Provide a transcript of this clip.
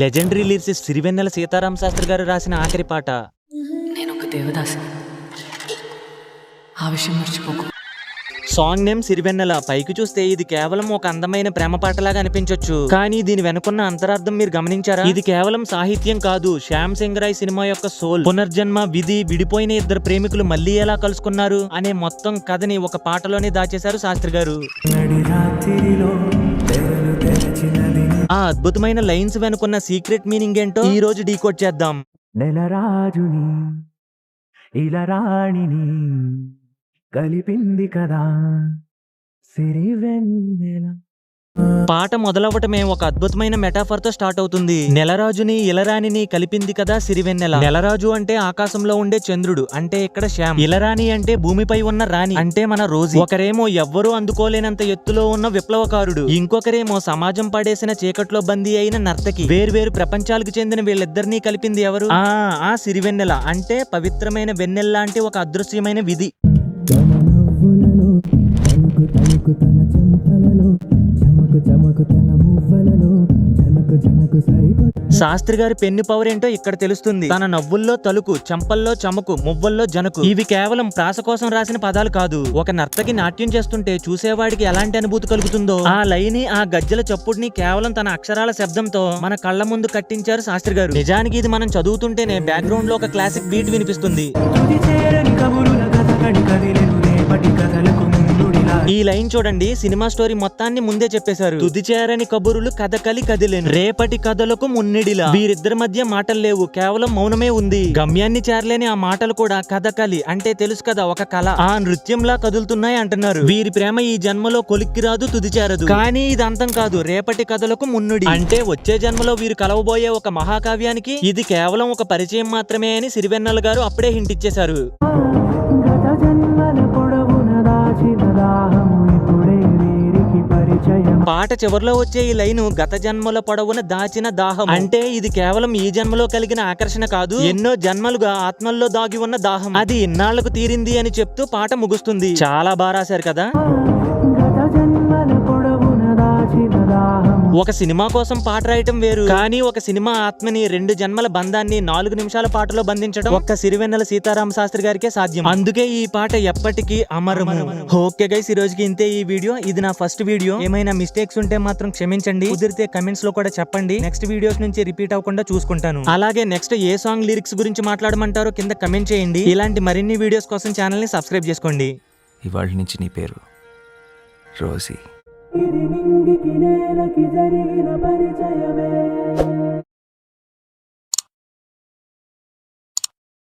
Legendary lyricist Sirivennela Sitarama Sastry గారు రాసిన ఆఖరి పాట. నేను ఒక దేవదాసిని, ఆ విషయం మర్చిపోకు. Song name Sirivennela. పైకి చూస్తే ఇది కేవలం ఒక అందమైన ప్రేమ పాటలాగా అనిపించొచ్చు, కానీ దీని వెనుకున్న అంతరార్థం మీరు గమనించారా? ఇది కేవలం సాహిత్యం కాదు, శ్యామ్ సింగ్ రాయ్ సినిమా యొక్క సోల్. పునర్జన్మ, విధి, విడిపోయిన ఇద్దరు ప్రేమికులు మళ్ళీ ఎలా కలుసుకున్నారు అనే మొత్తం కథని ఒక పాటలోనే దాచేశారు శాస్త్రి గారు. ఆ అద్భుతమైన లైన్స్ వెనుకున్న సీక్రెట్ మీనింగ్ ఏంటో ఈ రోజు డీకోడ్ చేద్దాం. నెలరాజుని ఇలరాణిని కలిపింది కదా సిరివెన్నెల. పాట మొదలవటమే ఒక అద్భుతమైన మెటాఫర్ తో స్టార్ట్ అవుతుంది. నెలరాజుని ఇలరాణిని కలిపింది కదా సిరివెన్నెల. నెలరాజు అంటే ఆకాశంలో ఉండే చంద్రుడు, అంటే ఇక్కడ శ్యామ్. ఇలరాణి అంటే భూమిపై ఉన్న రాణి, అంటే మన రోజు. ఒకరేమో ఎవ్వరూ అందుకోలేనంత ఎత్తులో ఉన్న విప్లవకారుడు, ఇంకొకరేమో సమాజం పడేసిన చీకట్లో బందీ అయిన నర్తకి. వేర్వేరు ప్రపంచాలకు చెందిన వీళ్ళిద్దరినీ కలిపింది ఎవరు? ఆ సిరివెన్నెల, అంటే పవిత్రమైన వెన్నెల్లాంటి ఒక అదృశ్యమైన విధి. శాస్త్రి గారి పెన్ను పవర్ ఏంటో ఇక్కడ తెలుస్తుంది. తన నవ్వుల్లో తలుకు, చంపల్లో చమకు, మువ్వల్లో జనకు. ఇవి కేవలం ప్రాస కోసం రాసిన పదాలు కాదు. ఒక నర్తకి నాట్యం చేస్తుంటే చూసేవాడికి ఎలాంటి అనుభూతి కలుగుతుందో ఆ లైని, ఆ గజ్జల చప్పుడిని కేవలం తన అక్షరాల శబ్దంతో మన కళ్ళ ముందు కట్టించారు శాస్త్రి గారు. నిజానికి ఇది మనం చదువుతుంటేనే బ్యాక్గ్రౌండ్ లో ఒక క్లాసిక్ బీట్ వినిపిస్తుంది. ఈ లైన్ చూడండి, సినిమా స్టోరీ మొత్తాన్ని ముందే చెప్పేశారు. తుది చేరని కబురులు కథకలి కదిలేను, రేపటి కథలకు మున్నిడిలా. వీరిద్దరి మధ్య మాటలు లేవు, కేవలం మౌనమే ఉంది. గమ్యాన్ని చేరలేని ఆ మాటలు కూడా కథకలి, అంటే తెలుసు కదా, ఒక కళ. ఆ నృత్యంలా కదులుతున్నాయి అంటున్నారు. వీరి ప్రేమ ఈ జన్మలో కొలిక్కి రాదు, తుది చేరదు. కానీ ఇది అంతం కాదు, రేపటి కథలకు మున్నుడి, అంటే వచ్చే జన్మలో వీరు కలవబోయే ఒక మహాకావ్యానికి ఇది కేవలం ఒక పరిచయం మాత్రమే అని సిరివెన్నెల గారు అప్పుడే హింట్ ఇచ్చేశారు. పాట చివరిలో వచ్చే ఈ లైను గత జన్మల పొడవున దాచిన దాహం, అంటే ఇది కేవలం ఈ జన్మలో కలిగిన ఆకర్షణ కాదు, ఎన్నో జన్మలుగా ఆత్మల్లో దాగి ఉన్న దాహం, అది ఇన్నాళ్లకు తీరింది అని చెప్తూ పాట ముగుస్తుంది. చాలా బాగా రాశారు కదా. ఒక సినిమా కోసం పాట రాయటం వేరు, కానీ ఒక సినిమా ఆత్మని, 2 జన్మల బంధాన్ని 4 నిమిషాల పాటలో బంధించడం ఒక్క సిరివెన్నెల సీతారామ శాస్త్రి గారికే సాధ్యం. అందుకే ఈ పాట ఎప్పటికీ అమరము. ఓకే గైస్, ఈ రోజుకి ఇంతే ఈ వీడియో. ఇది నా ఫస్ట్ వీడియో. ఏమైనా మిస్టేక్స్ ఉంటే మాత్రం క్షమించండి, కుదిరితే కమెంట్స్ లో కూడా చెప్పండి. నెక్స్ట్ వీడియోస్ నుంచి రిపీట్ అవ్వకుండా చూసుకుంటాను. అలాగే నెక్స్ట్ ఏ సాంగ్ లిరిక్స్ గురించి మాట్లాడమంటారో కింద కమెంట్ చేయండి. ఇలాంటి మరిన్ని వీడియోస్ కోసం ఛానల్ ని సబ్స్క్రైబ్ చేసుకోండి. ఇవాళ నుంచి నీ పేరు రోజీ. ఇది నింగికి నేలకి జరిగే